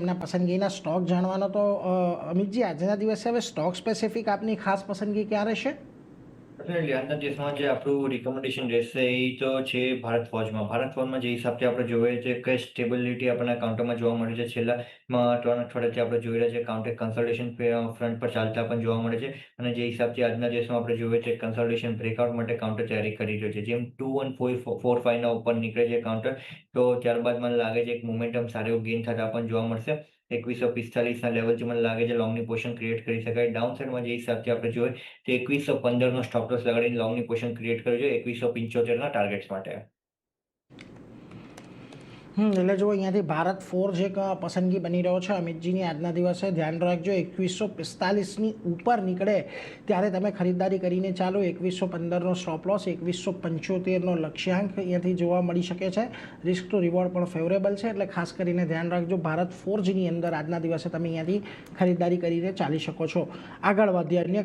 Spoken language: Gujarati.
એમના પસંદગીના સ્ટોક જાણવાનો, તો અમિતજી આજના દિવસે હવે સ્ટોક સ્પેસિફિક આપની ખાસ પસંદગી ક્યાં રહેશે? ડેફિનેટલી આજના દિવસમાં જે આપણું રિકમેન્ડેશન રહેશે એ તો છે ભારત ફોર્જમાં જે હિસાબથી આપણે જોઈએ છે કે સ્ટેબિલિટી આપણને કાઉન્ટરમાં જોવા મળે છે. છેલ્લા 3 અઠવાડિયાથી આપણે જોઈ રહ્યા છે કાઉન્ટર કન્સલ્ટેશન ફ્રન્ટ પર ચાલતા પણ જોવા મળે છે. અને જે હિસાબથી આજના દિવસમાં આપણે જોઈએ છે કન્સલ્ટેશન બ્રેકઆઉટ માટે કાઉન્ટર તૈયારી કરી રહ્યો છે. જેમ 2145 ના ઉપર નીકળે છે કાઉન્ટર, તો ત્યારબાદ મને લાગે છે એક મોમેન્ટમ સારું એવું ગેઇન થતા પણ જોવા મળશે. 2145 ના લેવલથી મને લાગે છે લોંગની પોઝિશન ક્રિએટ કરી શકાય. ડાઉન સાઈડમાં જે હિસાબથી આપણે જોઈએ તો 2115 નો સ્ટોપ લોસ લગાડીને લોંગની પોઝિશન ક્રિએટ કરવી જોઈએ 2175 ના ટાર્ગેટ્સ માટે. એટલે જો અહીંયાથી ભારત ફોર્જ એક પસંદગી બની રહ્યો છે અમિતજીની આજના દિવસે. ધ્યાન રાખજો 2145ની ઉપર નીકળે ત્યારે તમે ખરીદદારી કરીને ચાલો. 2115નો સ્ટોપ લોસ, 2175નો લક્ષ્યાંક અહીંયાથી જોવા મળી શકે છે. રિસ્ક ટુ રિવોર્ડ પણ ફેવરેબલ છે, એટલે ખાસ કરીને ધ્યાન રાખજો. ભારત ફોર્જની અંદર આજના દિવસે તમે અહીંયાથી ખરીદદારી કરીને ચાલી શકો છો. આગળ વધીએ અન્ય